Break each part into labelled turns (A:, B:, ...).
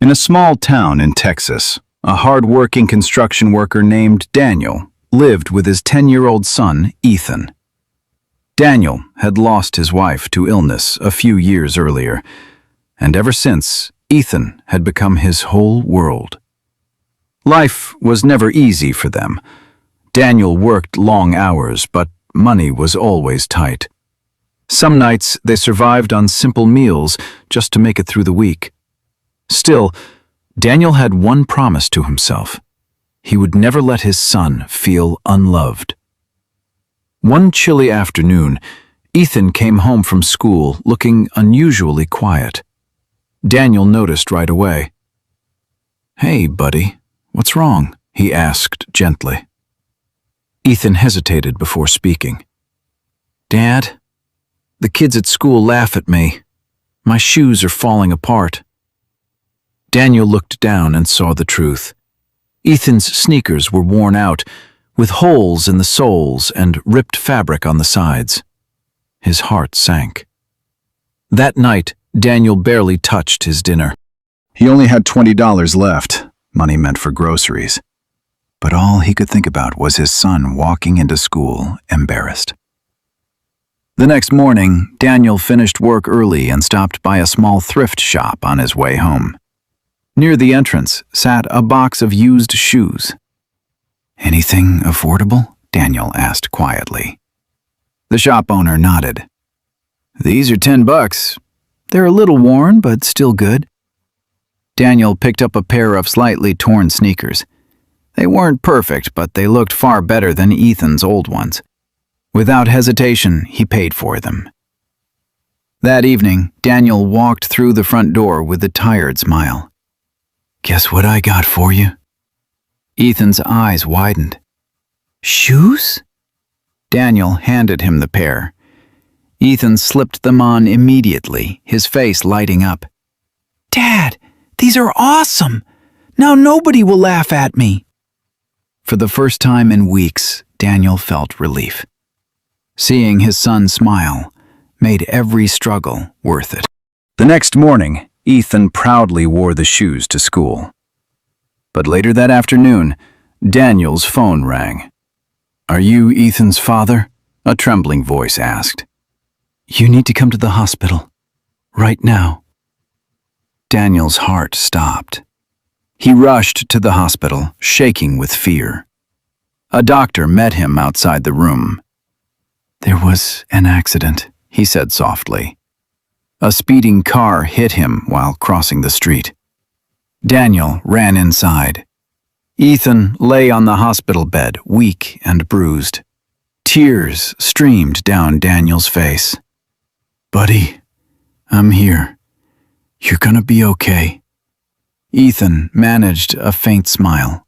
A: In a small town in Texas, a hard-working construction worker named Daniel lived with his 10-year-old son, Ethan. Daniel had lost his wife to illness a few years earlier, and ever since, Ethan had become his whole world. Life was never easy for them. Daniel worked long hours, but money was always tight. Some nights they survived on simple meals just to make it through the week. Still, Daniel had one promise to himself. He would never let his son feel unloved. One chilly afternoon, Ethan came home from school looking unusually quiet. Daniel noticed right away. "Hey, buddy, what's wrong?" he asked gently. Ethan hesitated before speaking. "Dad, the kids at school laugh at me. My shoes are falling apart." Daniel looked down and saw the truth. Ethan's sneakers were worn out, with holes in the soles and ripped fabric on the sides. His heart sank. That night, Daniel barely touched his dinner. He only had $20 left, money meant for groceries. But all he could think about was his son walking into school embarrassed. The next morning, Daniel finished work early and stopped by a small thrift shop on his way home. Near the entrance sat a box of used shoes. "Anything affordable?" Daniel asked quietly. The shop owner nodded. "These are $10. They're a little worn, but still good." Daniel picked up a pair of slightly torn sneakers. They weren't perfect, but they looked far better than Ethan's old ones. Without hesitation, he paid for them. That evening, Daniel walked through the front door with a tired smile. "Guess what I got for you?" Ethan's eyes widened. "Shoes?" Daniel handed him the pair. Ethan slipped them on immediately, his face lighting up. "Dad, these are awesome! Now nobody will laugh at me." For the first time in weeks, Daniel felt relief. Seeing his son smile made every struggle worth it. The next morning, Ethan proudly wore the shoes to school. But later that afternoon, Daniel's phone rang. "Are you Ethan's father?" a trembling voice asked. "You need to come to the hospital. Right now." Daniel's heart stopped. He rushed to the hospital, shaking with fear. A doctor met him outside the room. "There was an accident," he said softly. A speeding car hit him while crossing the street. Daniel ran inside. Ethan lay on the hospital bed, weak and bruised. Tears streamed down Daniel's face. "Buddy, I'm here. You're gonna be okay." Ethan managed a faint smile.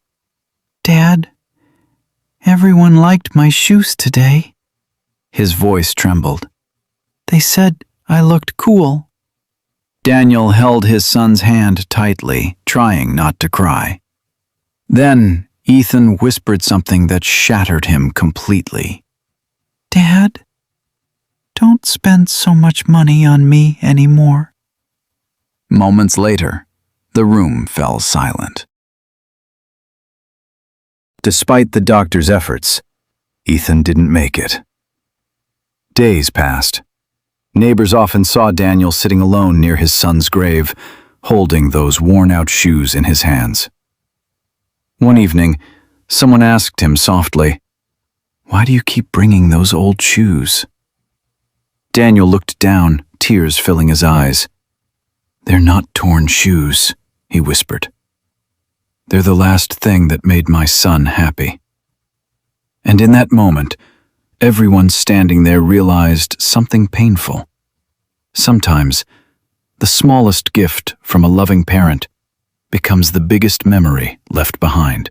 A: "Dad, everyone liked my shoes today." His voice trembled. "They said I looked cool." Daniel held his son's hand tightly, trying not to cry. Then Ethan whispered something that shattered him completely. "Dad, don't spend so much money on me anymore." Moments later, the room fell silent. Despite the doctor's efforts, Ethan didn't make it. Days passed. Neighbors often saw Daniel sitting alone near his son's grave, holding those worn-out shoes in his hands. One evening, someone asked him softly, "Why do you keep bringing those old shoes?" Daniel looked down, tears filling his eyes. "They're not torn shoes," he whispered. "They're the last thing that made my son happy." And in that moment, everyone standing there realized something painful. Sometimes, the smallest gift from a loving parent becomes the biggest memory left behind.